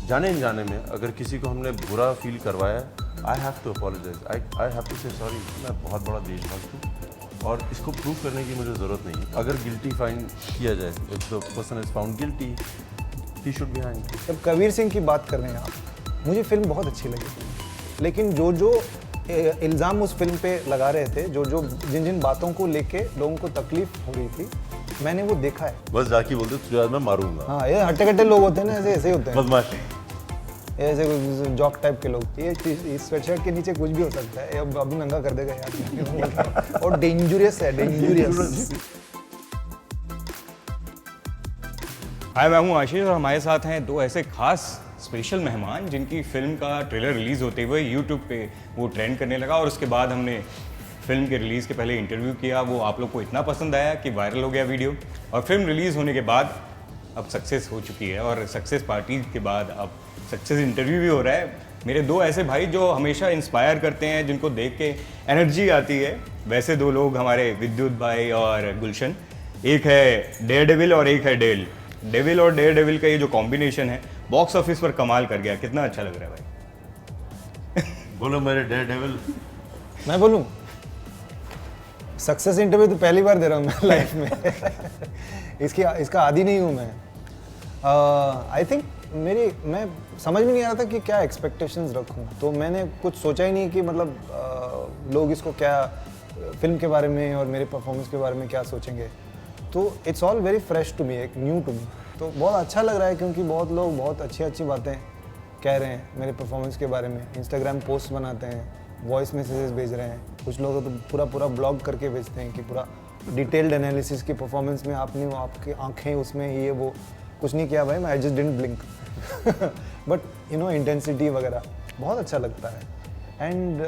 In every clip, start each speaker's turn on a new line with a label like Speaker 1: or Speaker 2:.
Speaker 1: जाने अनजाने में अगर किसी को हमने बुरा फील करवाया, I have to apologise, I have to say sorry. मैं बहुत बड़ा देशभक्त हूँ और इसको प्रूव करने की मुझे ज़रूरत नहीं है। अगर गिल्टी फाइंड किया जाए, if the person is found guilty, he should be hanged.
Speaker 2: जब कबीर सिंह की बात कर रहे हैं आप, मुझे फिल्म बहुत अच्छी लगी, लेकिन जो इल्ज़ाम उस फिल्म पे लगा रहे थे, जिन जिन बातों को लेके लोगों को तकलीफ हो रही थी, मैंने वो देखा है।
Speaker 1: बस जाके बोलते तुझे आज मैं मारूंगा।
Speaker 2: हाँ, ये हट्टे कट्टे लोग होते हैं ना, ऐसे ही होते हैं,
Speaker 1: बदमाश,
Speaker 2: ऐसे जॉक टाइप के लोग। ये इस स्वेटशर्ट के नीचे कुछ भी हो सकता है, अब अभी नंगा कर देगा यार। और डेंजरस है, डेंजरस।
Speaker 3: हाय, मैं हूँ आशीष और हमारे साथ हैं दो ऐसे खास स्पेशल मेहमान जिनकी फिल्म का ट्रेलर रिलीज़ होते हुए यूट्यूब पे वो ट्रेंड करने लगा और उसके बाद हमने फिल्म के रिलीज़ के पहले इंटरव्यू किया। वो आप लोग को इतना पसंद आया कि वायरल हो गया वीडियो, और फिल्म रिलीज़ होने के बाद अब सक्सेस हो चुकी है, और सक्सेस पार्टी के बाद अब सक्सेस इंटरव्यू भी हो रहा है। मेरे दो ऐसे भाई जो हमेशा इंस्पायर करते हैं, जिनको देख के एनर्जी आती है, वैसे दो लोग हमारे विद्युत भाई और गुलशन। एक है डेयर डेविल और एक है डेल। डेविल और डेयर डेविल का ये जो कॉम्बिनेशन है बॉक्स ऑफिस पर कमाल कर गया। कितना अच्छा लग रहा है भाई?
Speaker 1: बोलो मेरे डेयर डेविल।
Speaker 2: मैं बोलूं, सक्सेस इंटरव्यू तो पहली बार दे रहा हूँ मैं लाइफ में। इसका आदी नहीं हूँ मैं। आई थिंक मैं समझ में नहीं आ रहा था कि क्या एक्सपेक्टेशंस रखूँ, तो मैंने कुछ सोचा ही नहीं कि मतलब लोग इसको क्या फिल्म के बारे में और मेरे परफॉर्मेंस के बारे में क्या सोचेंगे। तो it's all very fresh to me, एक न्यू टू मी। तो बहुत अच्छा लग रहा है क्योंकि बहुत लोग बहुत अच्छी बातें कह रहे हैं मेरे परफॉर्मेंस के बारे में। इंस्टाग्राम पोस्ट बनाते हैं, वॉइस मैसेजेस भेज रहे हैं, कुछ लोग तो पूरा ब्लॉग करके भेजते हैं कि पूरा डिटेल्ड एनालिसिस की परफॉर्मेंस में आपने आपकी आंखें उसमें ये वो कुछ नहीं किया भाई, मैं I just didn't blink. But you know intensity वगैरह बहुत अच्छा लगता है। एंड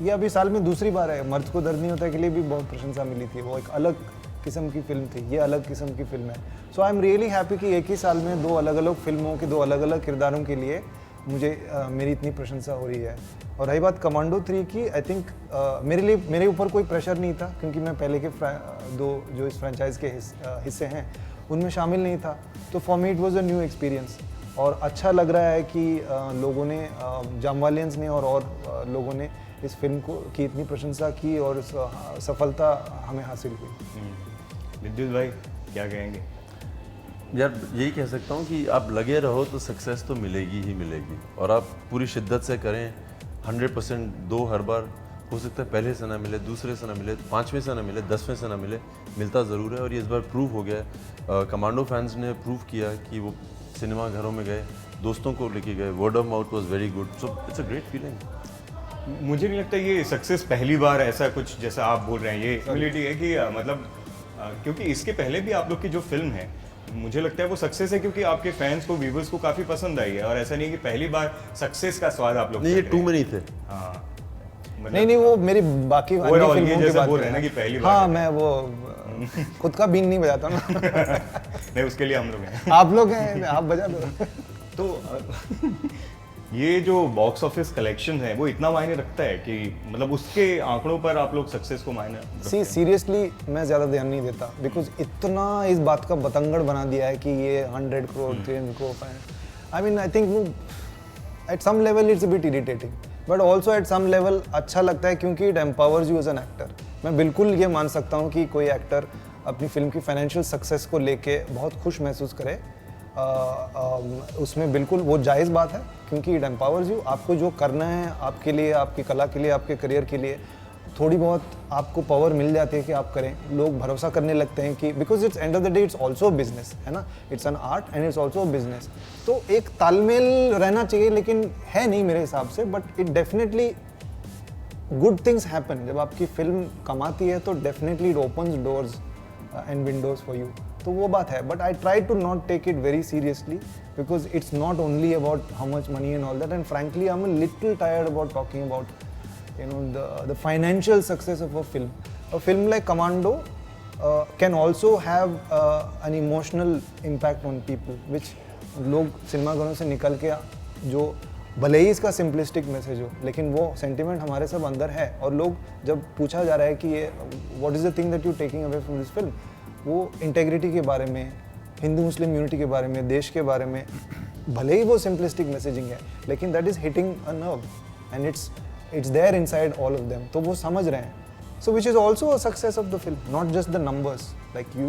Speaker 2: ये अभी साल में दूसरी बार है। मर्द को दर्द नहीं होता के लिए भी बहुत प्रशंसा मिली थी, वो एक अलग किस्म की फिल्म थी, ये अलग किस्म की फिल्म है। So I am really happy कि एक ही साल में दो अलग अलग फिल्मों के दो अलग अलग किरदारों के लिए मुझे मेरी इतनी प्रशंसा हो रही है। और रही बात कमांडो 3 की, आई थिंक मेरे ऊपर कोई प्रेशर नहीं था क्योंकि मैं पहले के दो जो इस फ्रेंचाइज के हिस्से हैं उनमें शामिल नहीं था। तो for me it was a new experience, और अच्छा लग रहा है कि लोगों ने, जामवालियंस ने और लोगों ने इस फिल्म की इतनी प्रशंसा की और सफलता हमें हासिल हुई।
Speaker 3: विद्युत भाई क्या कहेंगे?
Speaker 1: यार यही कह सकता हूँ कि आप लगे रहो तो सक्सेस तो मिलेगी ही मिलेगी, और आप पूरी शिद्दत से करें 100%। दो हर बार हो सकता है पहले से ना मिले, दूसरे से ना मिले, 5वें से ना मिले, 10वें से ना मिले, मिलता ज़रूर है। और ये इस बार प्रूव हो गया। कमांडो फैंस ने प्रूव किया कि वो सिनेमा घरों में गए, दोस्तों को लेके गए, word of mouth was very good. So it's a great feeling.
Speaker 3: मुझे नहीं लगता ये सक्सेस पहली बार ऐसा कुछ जैसा आप बोल रहे हैं, ये एबिलिटी है कि मतलब क्योंकि इसके पहले भी आप लोग की जो फिल्म है, मुझे लगता है वो सक्सेस है क्योंकि आपके फैंस को, व्यूवर्स को काफ़ी पसंद आई है। और ऐसा नहीं है कि पहली बार सक्सेस का स्वाद आप लोग
Speaker 1: नहीं, ये 2 में नहीं थे।
Speaker 3: हाँ,
Speaker 2: नहीं, वो मेरी बाकी अन्य फिल्मों की बात
Speaker 3: बोल रहे हैं ना कि पहली बार।
Speaker 2: हाँ, मैं वो खुद का बीन नहीं बजाता ना।
Speaker 3: नहीं, उसके लिए हम लोग हैं।
Speaker 2: आप लोग हैं, आप बजा दो।
Speaker 3: तो ये जो बॉक्स ऑफिस कलेक्शन है वो इतना मायने रखता है कि मतलब उसके आंकड़ों पर आप लोग सक्सेस को मायने?
Speaker 2: सीरियसली मैं ज़्यादा ध्यान नहीं देता, बिकॉज इतना इस बात का बतंगड़ बना दिया है कि ये 100 करोड़ 300 करोड़। I mean I think at some level it's a bit irritating, but also at some level अच्छा लगता है क्योंकि it empowers you as an actor. मैं बिल्कुल ये मान सकता हूँ कि कोई एक्टर अपनी फिल्म की फाइनेंशियल सक्सेस को लेके बहुत खुश महसूस करे। उसमें बिल्कुल वो जायज़ बात है क्योंकि इट एम्पावर्स यू। आपको जो करना है आपके लिए, आपकी कला के लिए, आपके करियर के लिए, थोड़ी बहुत आपको पावर मिल जाती है कि आप करें। लोग भरोसा करने लगते हैं कि because it's end of the day it's also business, है ना, it's an art and it's also business. तो एक तालमेल रहना चाहिए, लेकिन है नहीं मेरे हिसाब से। But it definitely good things happen. जब आपकी फिल्म कमाती है तो definitely it opens doors and windows for you, तो वो बात है। But I try to not take it very seriously because it's not only about how much money and all that. And frankly I am a little tired about talking about the financial success of a film. A film like Commando can also have an emotional impact on people, which लोग cinema घरों से निकल के जो भले ही इसका simplistic message हो, लेकिन वो सेंटिमेंट हमारे सब अंदर है। और लोग जब पूछा जा रहा है कि ये what is the thing that you taking away from this film, वो इंटेग्रिटी के बारे में, हिंदू मुस्लिम यूनिटी के बारे में, देश के बारे में, भले ही वो सिंपलिस्टिक मैसेजिंग है, लेकिन that is hitting a nerve and it's there inside all of them, तो वो समझ रहे हैं. So which is also a success of the film, not just the numbers. Like you,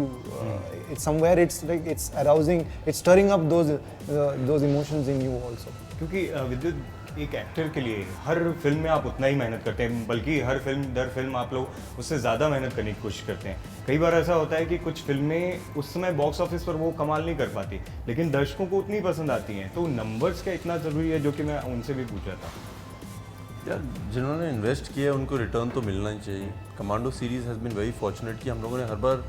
Speaker 2: it's somewhere it's arousing, it's stirring up those emotions in you also.
Speaker 3: क्योंकि विद्युत एक actor के लिए हर फिल्म में आप उतना ही मेहनत करते हैं, बल्कि हर फिल्म दर फिल्म आप लोग उससे ज़्यादा मेहनत करने की कोशिश करते हैं. कई बार ऐसा होता है कि कुछ फिल्में उस समय बॉक्स ऑफिस पर वो कमाल नहीं कर पाती, लेकिन दर्शकों को उतनी पसंद आती हैं. तो नंबर्स क्या इतना ज़रूरी है, जो कि मैं उनसे भी पूछ रहा था.
Speaker 1: यार जिन्होंने इन्वेस्ट किया है उनको रिटर्न तो मिलना ही चाहिए. Commando series has been very fortunate कि हम लोगों ने हर बार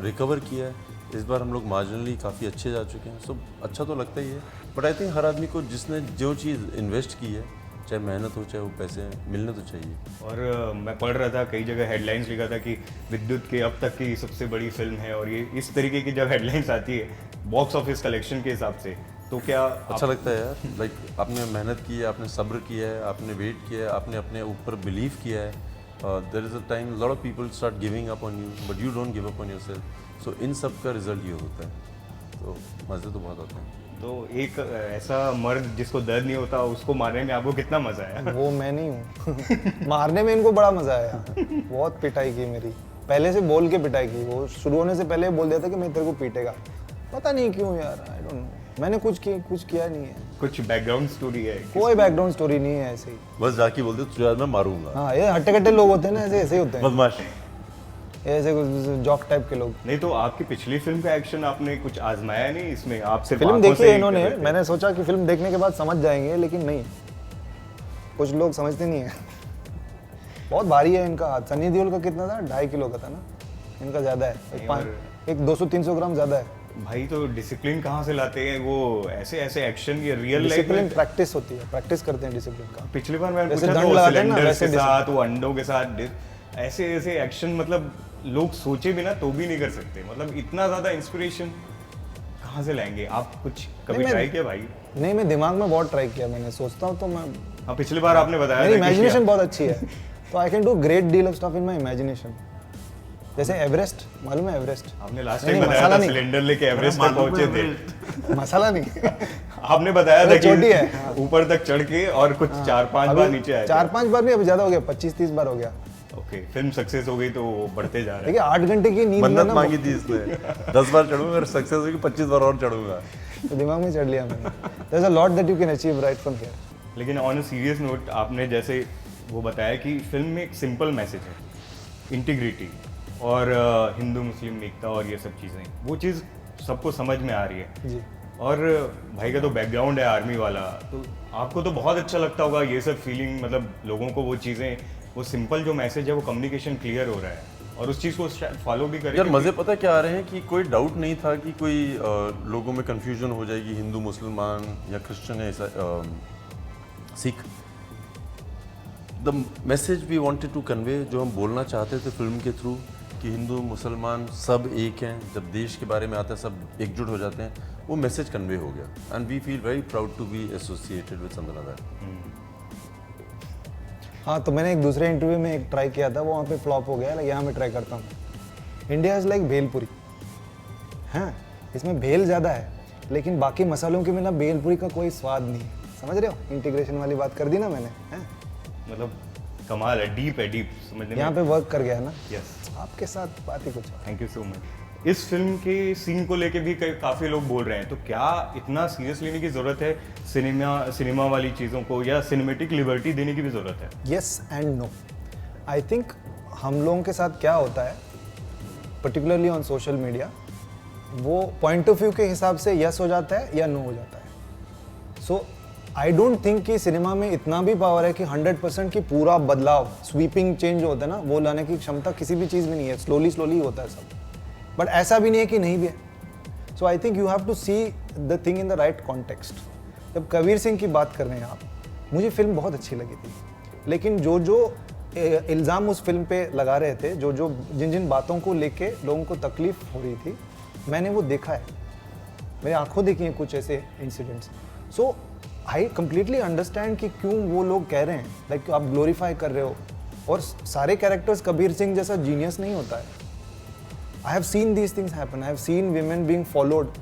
Speaker 1: रिकवर किया है. इस बार हम लोग मार्जिनली काफ़ी अच्छे जा चुके हैं, सो अच्छा तो लगता ही है. बट आई थिंक हर आदमी को जिसने जो चीज़ इन्वेस्ट की है, चाहे मेहनत हो चाहे वो पैसे, मिलने तो चाहिए.
Speaker 3: और मैं पढ़ रहा था कई जगह हेडलाइंस लिखा था कि विद्युत के अब तक की सबसे बड़ी फिल्म है, और ये इस तरीके की जब हेडलाइंस आती है बॉक्स ऑफिस कलेक्शन के हिसाब से, तो क्या
Speaker 1: अच्छा लगता है यार. लाइक आपने मेहनत की है, आपने सब्र किया है, आपने वेट किया है, आपने अपने ऊपर बिलीव किया है. There is a time lot of people start giving up on you, but you don't give up on yourself. So इन सब का रिजल्ट ये होता है, तो मज़े तो बहुत आते हैं.
Speaker 3: तो एक ऐसा मर्द जिसको दर्द नहीं होता, उसको मारने में आपको कितना मजा आया?
Speaker 2: वो मैं नहीं हूँ. मारने में इनको बड़ा मजा आया. बहुत पिटाई की मेरी, पहले से बोल के पिटाई की. वो शुरू होने से पहले बोल दिया था कि मैं तेरे को पीटेगा. पता नहीं क्यों यार, आई डोंट नो. मैंने कुछ किया नहीं है.
Speaker 3: कुछ बैकग्राउंड स्टोरी है?
Speaker 2: कोई बैकग्राउंड स्टोरी नहीं है, ऐसे ही
Speaker 1: बस जाके बोलते तुझे आज मैं मारूंगा.
Speaker 2: हाँ, ये हट्टे कट्टे लोग होते हैं ना, ऐसे ही होते हैं.
Speaker 1: बदमाश.
Speaker 2: ऐसे कुछ जॉक टाइप के लोग.
Speaker 3: नहीं तो आपकी पिछली फिल्म का एक्शन आपने कुछ आजमाया नहीं इसमें? आप सिर्फ
Speaker 2: फिल्म
Speaker 3: आंखों
Speaker 2: देखी
Speaker 3: से
Speaker 2: है
Speaker 3: ही
Speaker 2: इन्होंने,
Speaker 3: कर रहे थे।
Speaker 2: मैंने सोचा कि फिल्म देखने के बाद समझ जाएंगे, लेकिन नहीं, कुछ लोग समझते नहीं है. बहुत भारी है इनका हाथ. सनी देओल का कितना था? 2.5 किलो का था ना. इनका ज्यादा है, एक 200-300 ग्राम ज्यादा है.
Speaker 3: भाई तो डिसिप्लिन कहाँ से लाते हैं वो? ऐसे एक्शन ये रियल लाइफ
Speaker 2: डिसिप्लिन
Speaker 3: में?
Speaker 2: प्रैक्टिस होती है, प्रैक्टिस करते हैं डिसिप्लिन का.
Speaker 3: पिछली बार मैंने
Speaker 2: वैसे
Speaker 3: पूछा
Speaker 2: दंड
Speaker 3: तो
Speaker 2: लगाते हैं ना,
Speaker 3: सिलेंडर
Speaker 2: वैसे
Speaker 3: के साथ, वो अंडों के साथ, ऐसे एक्शन, मतलब लोग सोचे भी ना तो भी नहीं कर सकते. मतलब इतना ज्यादा इंस्पिरेशन कहाँ से लाएंगे आप? कुछ कभी
Speaker 2: नहीं,
Speaker 3: ट्राई किया भाई?
Speaker 2: नहीं, मैं दिमाग में बहुत ट्राई किया. मैंने सोचता हूँ तो मैं,
Speaker 3: हाँ पिछली बार आपने बताया
Speaker 2: मेरी
Speaker 3: था कि
Speaker 2: इमेजिनेशन बहुत अच्छी है, तो I can do great deal of stuff in my imagination. जैसे एवरेस्ट, मालूम है एवरेस्ट?
Speaker 3: आपने लास्ट
Speaker 2: नहीं,
Speaker 3: टाइम बताया
Speaker 2: मसाला
Speaker 3: था
Speaker 2: नहीं.
Speaker 3: सिलेंडर लेके एवरेस्ट तक पहुंचे थे.
Speaker 2: मसाला नहीं.
Speaker 3: आपने बताया था
Speaker 2: अरे चोटी है.
Speaker 3: कि ऊपर तक चढ़ के और कुछ 4-5 बार नीचे आए.
Speaker 2: 4-5 बार भी, अभी ज्यादा हो गया, 25-30 बार हो गया.
Speaker 3: ओके, फिल्म सक्सेस हो गई तो वो बढ़ते जा रहे
Speaker 2: देखिए 8 घंटे की नींद में
Speaker 1: मन्नत
Speaker 2: ना,
Speaker 1: मांगी थी इसने. 10 बार चढ़ूंगा, अगर सक्सेस होगी 25 बार और चढ़ूंगा.
Speaker 2: तो दिमाग में चढ़ लिया मैंने. There is a lot that you can achieve right from here.
Speaker 3: हैं. लेकिन ऑन अ सीरियस नोट, आपने जैसे वो बताया कि फिल्म में एक सिंपल मैसेज है, इंटीग्रिटी और हिंदू मुस्लिम एकता और ये सब चीज़ें, वो चीज़ सबको समझ में आ रही है.
Speaker 2: जी.
Speaker 3: और भाई का तो बैकग्राउंड है आर्मी वाला, तो आपको तो बहुत अच्छा लगता होगा ये सब फीलिंग, मतलब लोगों को वो चीज़ें, वो सिंपल जो मैसेज है वो कम्युनिकेशन क्लियर हो रहा है, और उस चीज़ को फॉलो भी करें.
Speaker 1: यार मज़े पता क्या आ रहे हैं कि कोई डाउट नहीं था कि कोई लोगों में कंफ्यूजन हो जाएगी हिंदू मुसलमान या क्रिश्चियन है, ऐसा Sikh. The message we wanted to convey, जो हम बोलना चाहते थे फिल्म के थ्रू, कि हिंदू मुसलमान सब एक हैं, जब देश के बारे में आता है सब एकजुट हो जाते हैं, वो मैसेज कन्वे हो गया. And we feel very proud to be associated with something like that.
Speaker 2: हाँ, तो मैंने एक दूसरे इंटरव्यू में एक ट्राई किया था, वो वहाँ पे फ्लॉप हो गया. यहाँ मैं ट्राई करता हूँ. India is like bhelpuri. हाँ, इसमें भेल ज़्यादा है, लेकिन बाकी मसालों के बिना भेलपुरी का कोई स्वाद नहीं है. समझ रहे हो? इंटीग्रेशन वाली बात कर दी ना मैंने. हाँ,
Speaker 3: मतलब कमाल है, डीप है, डीप समझने
Speaker 2: यहाँ
Speaker 3: में.
Speaker 2: पे वर्क कर गया है ना.
Speaker 3: यस,
Speaker 2: आपके साथ बात ही कुछ और.
Speaker 3: Thank you so much. इस फिल्म के सीन को लेके भी काफ़ी लोग बोल रहे हैं, तो क्या इतना सीरियस लेने की ज़रूरत है? सिनेमा वाली चीज़ों को, या सिनेमेटिक लिबर्टी देने की भी ज़रूरत है?
Speaker 2: Yes and no. I think हम लोगों के साथ क्या होता है, पर्टिकुलरली ऑन सोशल मीडिया, वो पॉइंट ऑफ व्यू के हिसाब से यस हो जाता है या नो हो जाता है. सो आई डोंट थिंक कि सिनेमा में इतना भी पावर है कि 100% की पूरा बदलाव, स्वीपिंग चेंज जो होता है ना, वो लाने की क्षमता किसी भी चीज़ में नहीं है. स्लोली होता है सब, बट ऐसा भी नहीं है कि नहीं भी है. So I think you have to see the thing in the right context. जब कबीर सिंह की बात कर रहे हैं आप, मुझे फिल्म बहुत अच्छी लगी थी, लेकिन जो इल्ज़ाम उस फिल्म पे लगा रहे थे, जिन बातों को लेके लोगों को तकलीफ हो रही थी, मैंने वो देखा है. मेरी आंखों देखी हैं कुछ ऐसे incidents. So I completely understand कि क्यों वो लोग कह रहे हैं, लाइक आप ग्लोरीफाई कर रहे हो. और सारे कैरेक्टर्स कबीर सिंह जैसा जीनियस नहीं होता है. I have seen these things happen. I have seen women being followed,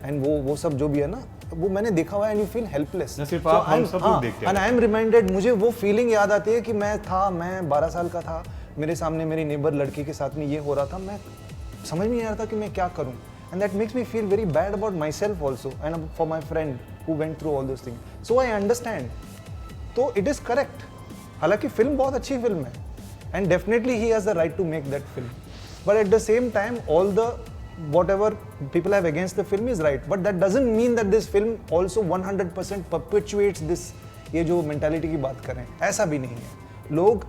Speaker 2: and वो सब जो भी है ना, वो मैंने देखा हुआ है एंड यू फील हेल्पलेस।
Speaker 3: न सिर्फ आप, हम सब लोग देखते हैं।
Speaker 2: एंड आई एम रिमाइंडेड, मुझे वो फीलिंग याद आती है कि मैं 12 साल का था, मेरे सामने मेरी नेबर लड़की के साथ में ये हो रहा था, मैं समझ में नहीं आ रहा था कि मैं क्या करूं, and that makes me feel very bad about myself also and for my friend who went through all those things, so I understand. तो इट इज़ करेक्ट, हालांकि फिल्म बहुत अच्छी फिल्म है and definitely he has the right to make that film, but at the same time all the whatever people have against the film is right, but that doesn't mean that this film also 100% perpetuates this, ये जो mentality की बात करें ऐसा भी नहीं है। लोग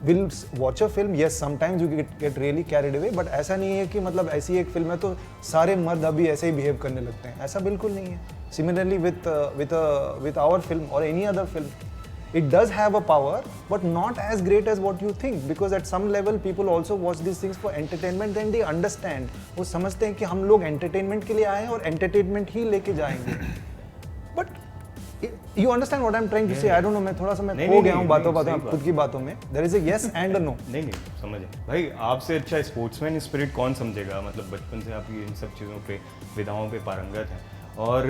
Speaker 2: will watch a film, yes sometimes you get really carried away, but ऐसा नहीं है कि मतलब ऐसी एक फिल्म है तो सारे मर्द अभी ऐसे ही बिहेव करने लगते हैं, ऐसा बिल्कुल नहीं है। Similarly with our film or any other film, it does have a power but not as great as what you think, because at some level people also watch these things for entertainment and they understand, वो समझते हैं कि हम लोग entertainment के लिए आए हैं और entertainment ही लेके जाएंगे। but you understand what I'm trying to say? I don't know, मैं थोड़ा सा मैं खो गया हूँ बातों में, खुद की बातों में। there is a yes and a no।
Speaker 3: नहीं समझे भाई, आपसे अच्छा स्पोर्ट्समैन स्पिरिट कौन समझेगा, मतलब बचपन से आप ये इन सब चीज़ों पे, विधाओं पे पारंगत हैं, और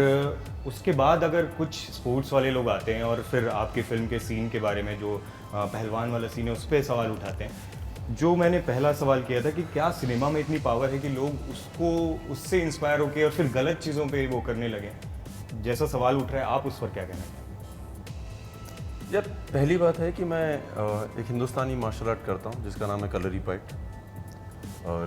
Speaker 3: उसके बाद अगर कुछ स्पोर्ट्स वाले लोग आते हैं और फिर आपके फिल्म के सीन के बारे में, जो पहलवान वाला सीन है उस पर सवाल उठाते हैं, जो मैंने पहला सवाल किया था कि क्या सिनेमा में इतनी पावर है कि लोग उसको, उससे इंस्पायर होकर और फिर गलत चीज़ों पे वो करने लगे, जैसा सवाल उठ रहा है, आप उस पर क्या कहना चाहेंगे?
Speaker 1: यार पहली बात है कि मैं एक हिंदुस्तानी मार्शल आर्ट करता हूँ जिसका नाम है Kalari fight.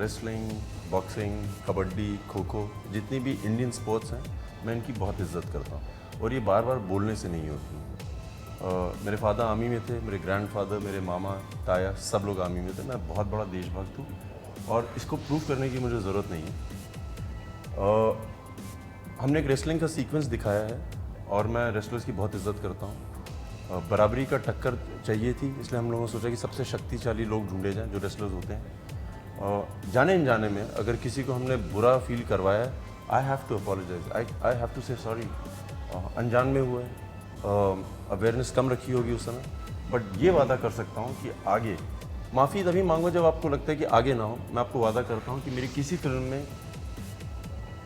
Speaker 1: Wrestling, boxing, kabaddi, kho kho, जितनी भी इंडियन स्पोर्ट्स हैं मैं इनकी बहुत इज्जत करता हूँ, और ये बार बार बोलने से नहीं होती। मेरे फादर आर्मी में थे, मेरे ग्रैंडफादर, मेरे मामा, ताया, सब लोग आर्मी में थे। मैं बहुत बड़ा देशभक्त हूँ और इसको प्रूव करने की मुझे ज़रूरत नहीं है। हमने एक रेसलिंग का सीक्वेंस दिखाया है और मैं रेसलर्स की बहुत इज्जत करता हूँ। बराबरी का टक्कर चाहिए थी, इसलिए हम लोगों ने सोचा कि सबसे शक्तिशाली लोग ढूंढे जाएं जो रेसलर्स होते हैं। जाने अनजाने में अगर किसी को हमने बुरा फील करवाया है, I have to apologise, I have to say sorry. अनजान में हुए, अवेयरनेस कम रखी होगी उस समय, बट ये वादा कर सकता हूँ कि आगे माफ़ी तभी मांगो जब आपको लगता है कि आगे ना हो। मैं आपको वादा करता हूँ कि मेरी किसी फिल्म में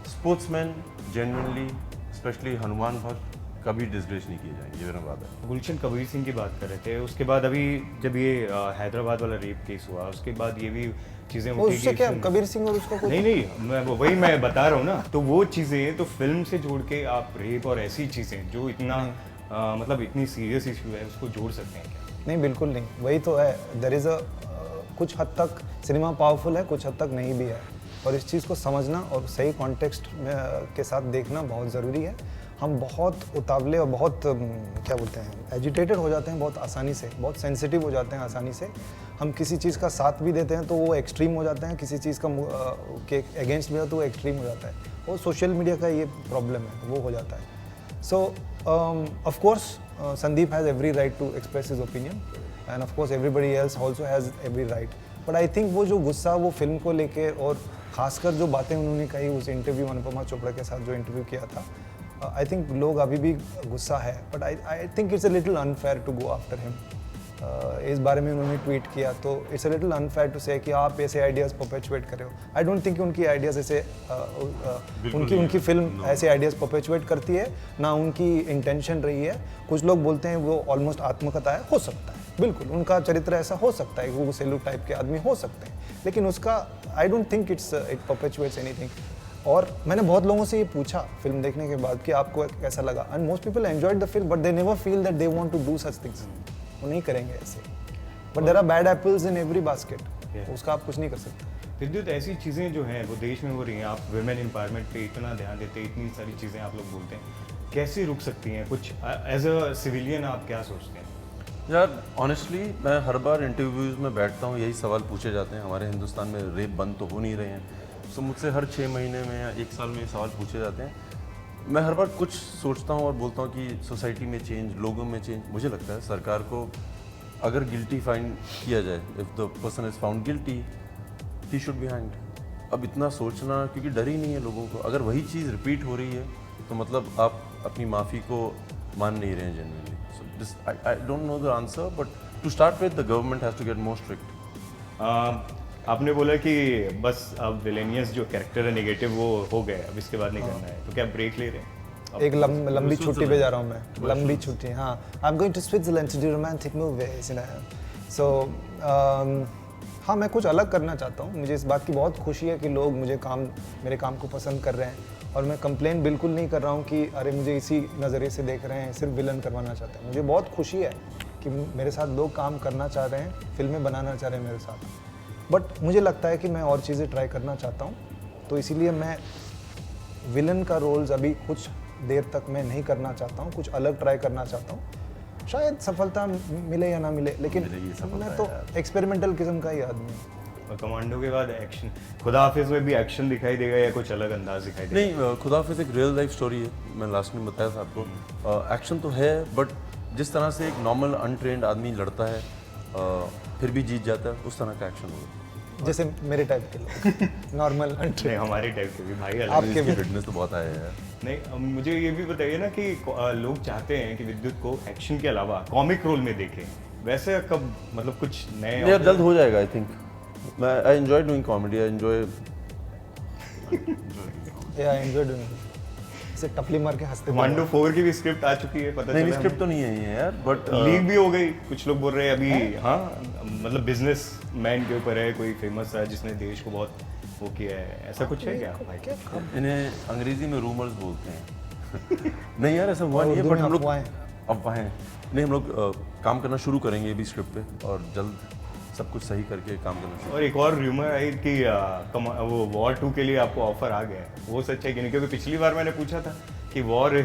Speaker 1: स्पोर्ट्समैन जेन्युइनली, स्पेशली हनुमान भक्त, कभी डिसग्रेस नहीं किए जाएंगे, ये मेरा वादा है।
Speaker 3: गुलशन कबीर सिंह की बात कर रहे थे, उसके बाद अभी जब ये हैदराबाद वाला रेप केस हुआ, उसके बाद ये भी चीज़ें उठी,
Speaker 2: उससे क्या कबीर सिंह और उसका कोई
Speaker 3: नहीं मैं वही मैं बता रहा हूँ ना, तो वो चीज़ें तो फिल्म से जोड़ के आप रेप और ऐसी चीज़ें जो इतना मतलब इतनी सीरियस इशू है उसको जोड़ सकते हैं क्या?
Speaker 2: नहीं, बिल्कुल नहीं, वही तो है। देयर इज़ कुछ हद तक सिनेमा पावरफुल है, कुछ हद तक नहीं भी है, और इस चीज़ को समझना और सही कॉन्टेक्स्ट के साथ देखना बहुत ज़रूरी है। हम बहुत उतावले और बहुत क्या बोलते हैं, एजिटेटेड हो जाते हैं बहुत आसानी से, बहुत सेंसिटिव हो जाते हैं आसानी से। हम किसी चीज़ का साथ भी देते हैं तो वो एक्सट्रीम हो जाता है, किसी चीज़ का के अगेंस्ट भी हो तो वो एक्सट्रीम हो जाता है। वो सोशल मीडिया का ये प्रॉब्लम है, वो हो जाता है। So of course Sandeep has every right to express his opinion and of course everybody else also has every right, but I think वो जो गुस्सा वो फिल्म को लेके और ख़ासकर जो बातें उन्होंने कही उस इंटरव्यू, अनुपमा चोपड़ा के साथ जो इंटरव्यू किया था, आई थिंक लोग अभी भी गुस्सा है, but I think it's a little unfair to go after him. इस बारे में उन्होंने ट्वीट किया तो it's a little unfair to say कि आप ऐसे आइडियाज़ परपेचुएट करे हो। आई डोंट थिंक उनकी आइडियाज़ ऐसे उनकी फिल्म ऐसे आइडियाज़ परपेचुएट करती है, ना उनकी इंटेंशन रही है। कुछ लोग बोलते हैं वो ऑलमोस्ट आत्मकथा है, हो सकता है, बिल्कुल उनका चरित्र ऐसा हो सकता है, वो सेलू टाइप के आदमी हो सकते हैं, लेकिन उसका I don't think it perpetuates anything. और मैंने बहुत लोगों से ये पूछा फिल्म देखने के बाद कि आपको कैसा लगा, and most people enjoyed the film but they never feel that they want to do such things. वो नहीं करेंगे ऐसे, but there are bad apples in every basket, उसका आप कुछ नहीं कर सकते।
Speaker 3: विद्युत ऐसी चीज़ें जो हैं वो देश में हो रही हैं, आप वुमेन एम्पावरमेंट पे इतना ध्यान देते हैं, इतनी सारी चीज़ें आप लोग बोलते हैं, कैसे रुक सकती हैं? कुछ एज अ सिविलियन आप क्या सोचते हैं?
Speaker 1: यार ऑनेस्टली मैं हर बार इंटरव्यूज़ में बैठता हूँ, यही सवाल पूछे जाते हैं, हमारे हिंदुस्तान में रेप बंद तो हो नहीं रहे हैं, सो मुझसे हर 6 महीने में या 1 साल में सवाल पूछे जाते हैं। मैं हर बार कुछ सोचता हूँ और बोलता हूँ कि सोसाइटी में चेंज, लोगों में चेंज। मुझे लगता है सरकार को अगर गिल्टी फाइंड किया जाए, if the person is found guilty he should be hanged. अब इतना सोचना, क्योंकि डर ही नहीं है लोगों को। अगर वही चीज़ रिपीट हो रही है तो मतलब आप अपनी माफ़ी को मान नहीं रहे हैं genuinely. So this I don't know the answer, but to start with the government has to get more strict.
Speaker 3: आपने बोला कि बस अब विलेनियस जो कैरेक्टर है नेगेटिव वो हो गए, अब इसके बाद नहीं करना है, तो क्या ब्रेक ले रहे हैं
Speaker 2: एक लंबी छुट्टी पे जा रहा हूँ मैं, लंबी छुट्टी, हाँ। I am going to Switzerland to do romantic movies, you know. So हाँ, मैं कुछ अलग करना चाहता हूँ। मुझे इस बात की बहुत खुशी है कि लोग मेरे काम को पसंद कर रहे हैं, और मैं कंप्लेन बिल्कुल नहीं कर रहा हूँ कि अरे मुझे इसी नज़रिए से देख रहे हैं, सिर्फ विलन करवाना चाहते हैं। मुझे बहुत खुशी है कि मेरे साथ लोग काम करना चाह रहे हैं, फिल्में बनाना चाह रहे हैं मेरे साथ। बट मुझे लगता है कि मैं और चीज़ें ट्राई करना चाहता हूँ, तो इसीलिए मैं विलन का रोल्स अभी कुछ देर तक मैं नहीं करना चाहता हूँ, कुछ अलग ट्राई करना चाहता हूँ। शायद सफलता मिले या ना मिले, लेकिन
Speaker 1: मिलेगी सफलता
Speaker 2: मैं तो एक्सपेरिमेंटल किस्म का ही आदमी हूँ।
Speaker 3: और कमांडो के बाद एक्शन, खुदा हाफिज में भी एक्शन दिखाई देगा या कुछ अलग अंदाज दिखाई देगा?
Speaker 1: नहीं, खुदा हाफिज़ एक रियल लाइफ स्टोरी है, मैं लास्ट में बताया था आपको। एक्शन तो है, बट जिस तरह से एक नॉर्मल अनट्रेंड आदमी लड़ता है फिर भी जीत जाता है, उस तरह का एक्शन होगा।
Speaker 2: जैसे मेरे टाइप के लोग नॉर्मल
Speaker 3: नहीं, हमारे टाइप के भी भाई अलग
Speaker 2: आपके भी
Speaker 1: फिटनेस तो बहुत आया है यार।
Speaker 3: नहीं, अब मुझे ये भी बताइए ना कि लोग चाहते हैं कि विद्युत को एक्शन के अलावा कॉमिक रोल में देखें, वैसे कब मतलब कुछ नए
Speaker 1: यार जल्द हो जाएगा आई थिंक। मैं I enjoy doing comedy, I enjoy
Speaker 2: enjoy doing, इसे टपली मार के हंसते
Speaker 3: कमांडो 4 की भी स्क्रिप्ट आ चुकी है, पता
Speaker 1: नहीं,
Speaker 3: चला
Speaker 1: स्क्रिप्ट तो नहीं है ये यार, बट
Speaker 3: लीक भी हो गई, कुछ लोग बोल रहे हैं अभी। हाँ, मतलब बिजनेस मैन के ऊपर है, कोई फेमस है जिसने देश को बहुत वो किया है, ऐसा कुछ है क्या भाई?
Speaker 1: इन्हें अंग्रेजी में रूमर्स बोलते हैं। नहीं यार ऐसा हुआ नहीं है,
Speaker 2: उर्दू
Speaker 1: बट
Speaker 2: में
Speaker 1: हम लोग
Speaker 2: अफवाहें।
Speaker 1: अफवाहें नहीं, हम लोग काम करना शुरू करेंगे अभी स्क्रिप्ट पे, और जल्द सब कुछ सही करके काम करना शुरू।
Speaker 3: और एक और र्यूमर आई कि वो वॉर 2 के लिए आपको ऑफर आ गया है, वो सच है कि नहीं? क्योंकि पिछली बार मैंने पूछा था कि वॉर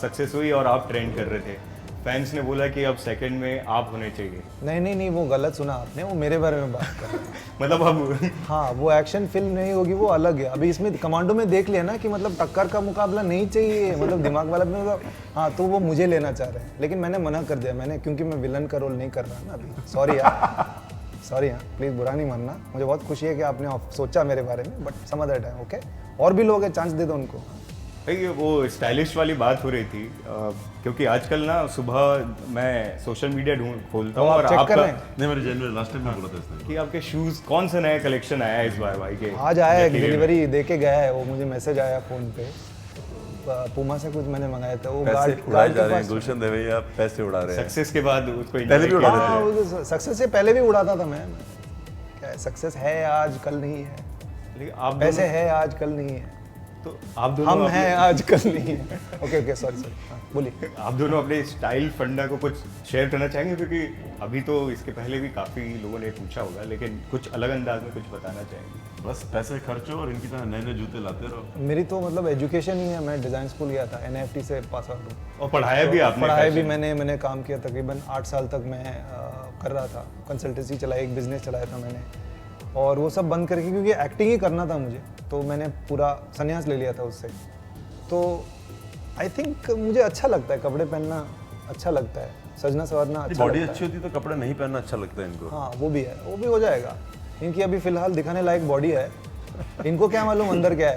Speaker 3: सक्सेस हुई और आप ट्रेंड कर रहे थे, फैंस ने बोला कि अब सेकंड में आप होने चाहिए।
Speaker 2: नहीं, वो गलत सुना आपने, वो मेरे बारे में बात कर रहे हैं।
Speaker 3: मतलब अब
Speaker 2: हाँ, वो एक्शन फिल्म नहीं होगी, वो अलग है। अभी इसमें कमांडो में देख लिया ना कि मतलब टक्कर का मुकाबला नहीं चाहिए, मतलब दिमाग वाला में मतलब, हाँ, तो वो मुझे लेना चाह रहे हैं, लेकिन मैंने मना कर दिया, क्योंकि मैं विलन का रोल नहीं कर रहा ना अभी। सॉरी यार, प्लीज़ बुरा नहीं मानना। मुझे बहुत खुशी है कि आपने सोचा मेरे बारे में, but some other time, okay? और भी लोग हैं, चांस दे दो उनको।
Speaker 3: भाई वो स्टाइलिश वाली बात हो रही थी, क्योंकि आजकल ना सुबह मैं सोशल मीडिया खोलता हूँ और
Speaker 2: चेक कर
Speaker 3: आपका
Speaker 2: रहे हैं?
Speaker 1: नहीं, मेरे जनरल लास्ट टाइम में बोला था इसने
Speaker 3: कि आपके शूज कौन से नए कलेक्शन आया है इस बार भाई के?
Speaker 2: आज आया है,
Speaker 3: material में?
Speaker 2: डिलीवरी दे के गया है वो, मुझे मैसेज आया फ़ोन पे, पूमा से कुछ मैंने मंगाया था, वो
Speaker 1: पैसे
Speaker 2: गार्ड
Speaker 1: उड़ाए
Speaker 2: के
Speaker 1: जा रहे हैं,
Speaker 2: पास।
Speaker 1: गुलशन देवे आप पैसे उड़ा रहे हैं।
Speaker 3: सक्सेस के बाद उसको
Speaker 1: पहले भी
Speaker 3: enjoy
Speaker 1: उड़ा
Speaker 3: किया
Speaker 1: रहे
Speaker 3: था।
Speaker 1: थे।
Speaker 2: हाँ, सक्सेस से पहले भी उड़ाता था मैं। क्या सक्सेस है आज, कल नहीं है।
Speaker 3: लेकिन आप
Speaker 2: पैसे
Speaker 3: दोनों,
Speaker 2: है आज, कल नहीं है।
Speaker 3: तो आप दोनों
Speaker 2: हम
Speaker 3: अपने-
Speaker 2: हैं आज, कल नहीं है। ओके, सॉरी, बोलिए।
Speaker 3: आप दोनों अपने स्टाइल फंडा को कुछ शेयर करना चाहेंगे? क्योंकि अभी तो इसके पहले भी काफ़ी लोगों ने पूछा होगा, लेकिन कुछ अलग अंदाज में कुछ बताना चाहेंगे?
Speaker 1: बस पैसे खर्चो और इनकी तरह नए नए जूते लाते रहो।
Speaker 2: मेरी तो मतलब एजुकेशन ही है, मैं डिज़ाइन स्कूल गया था, NIFT से पास आउट हूँ।
Speaker 3: और पढ़ाया भी आपने?
Speaker 2: पढ़ाई भी
Speaker 3: fashion?
Speaker 2: मैंने काम किया, तकरीबन 8 साल तक मैं कर रहा था, कंसल्टेंसी चलाई, एक बिजनेस चलाया था मैंने, और वो सब बंद करके, क्योंकि एक्टिंग ही करना था मुझे, तो मैंने पूरा संन्यास ले लिया था उससे। तो आई थिंक मुझे अच्छा लगता है, कपड़े पहनना अच्छा लगता है, सजना संवरना अच्छा
Speaker 1: बॉडी
Speaker 2: लगता
Speaker 1: अच्छी होती तो कपड़े नहीं पहनना अच्छा लगता है इनको।
Speaker 2: है। हाँ, वो भी है, वो भी हो जाएगा। इनकी अभी फिलहाल दिखाने लायक बॉडी है, इनको क्या मालूम अंदर क्या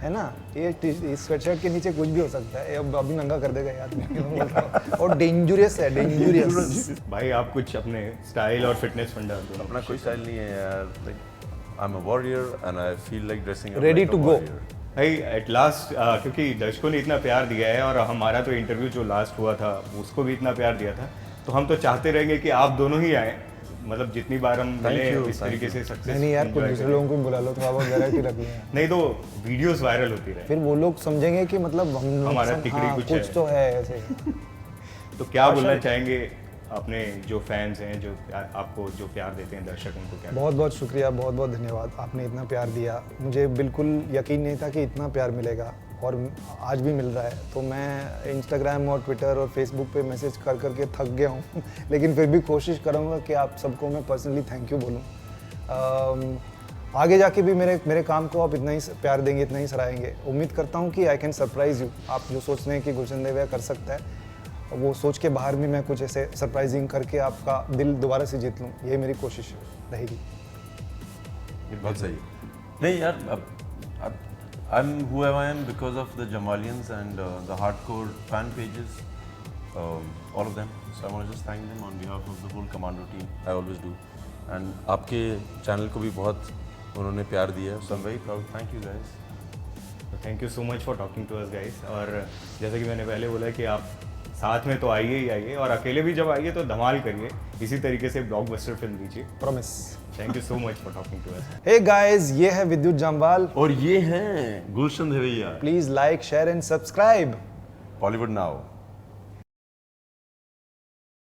Speaker 2: है ना? ये स्वेटशर्ट के नीचे कुछ भी हो सकता है, अब अभी नंगा कर देगा यार। और डेंजरस है, डेंजरस।
Speaker 3: भाई आप कुछ अपने स्टाइल और फिटनेस फंडा दोनों
Speaker 1: अपना कोई स्टाइल नहीं है यार, like I am a warrior and I feel like dressing
Speaker 2: Ready to go.
Speaker 3: भाई एट लास्ट, क्योंकि दर्शकों ने इतना प्यार दिया है और हमारा तो इंटरव्यू जो लास्ट हुआ था उसको भी इतना प्यार दिया था, तो हम तो चाहते रहेंगे कि आप दोनों ही आए, मतलब जितनी बार हम मिले
Speaker 1: you,
Speaker 3: इस
Speaker 1: thank
Speaker 3: तरीके से सक्सेस
Speaker 2: नहीं यार, कुछ दूसरे लोगों को भी बुला लो, थोड़ा बहुत वैरायटी रख लें।
Speaker 3: नहीं तो वीडियोस वायरल होती रहे,
Speaker 2: फिर वो लोग समझेंगे कि मतलब हम लोग
Speaker 3: हमारा टिकरी कुछ
Speaker 2: कुछ
Speaker 3: है।
Speaker 2: तो है ऐसे।
Speaker 3: तो क्या बोलना चाहेंगे अपने जो फैंस हैं, जो आपको जो प्यार देते हैं दर्शक, उनको क्या?
Speaker 2: बहुत बहुत शुक्रिया, बहुत बहुत धन्यवाद, आपने इतना प्यार दिया। मुझे बिल्कुल यकीन नहीं था कि इतना प्यार मिलेगा, और आज भी मिल रहा है। तो मैं इंस्टाग्राम और ट्विटर और फेसबुक पे मैसेज कर करके थक गया हूँ लेकिन फिर भी कोशिश करूँगा कि आप सबको मैं पर्सनली थैंक यू बोलूँ। आगे जाके भी मेरे काम को आप इतना ही प्यार देंगे, इतना ही सराहेंगे। उम्मीद करता हूँ कि आई कैन सरप्राइज़ यू। आप जो सोच रहे हैं कि गुलशन देवैया कर सकता है, वो सोच के बाहर भी मैं कुछ ऐसे सरप्राइजिंग करके आपका दिल दोबारा से जीत लूँ, ये मेरी कोशिश रहेगी।
Speaker 1: बहुत सही। नहीं यार, अब I'm whoever I am because of the Jamalians and the hardcore fan pages, all of them. So I want to just thank them on behalf of the whole Commando team. I always do. And आपके channel को भी बहुत उन्होंने प्यार दिया है. So I'm very proud. Thank you guys.
Speaker 3: Thank you so much for talking to us guys. और जैसा कि मैंने पहले बोला कि आप साथ में तो आइए ही आइए, और अकेले भी जब आइए तो धमाल करिए, इसी तरीके से ब्लॉकबस्टर फिल्म दीजिए।
Speaker 2: Promise.
Speaker 3: Thank you so much for talking to us.
Speaker 2: Hey guys, ये है विद्युत जामवाल।
Speaker 1: और ये हैं Gulshan Devaiah,
Speaker 2: please like, share and subscribe.
Speaker 1: Bollywood now.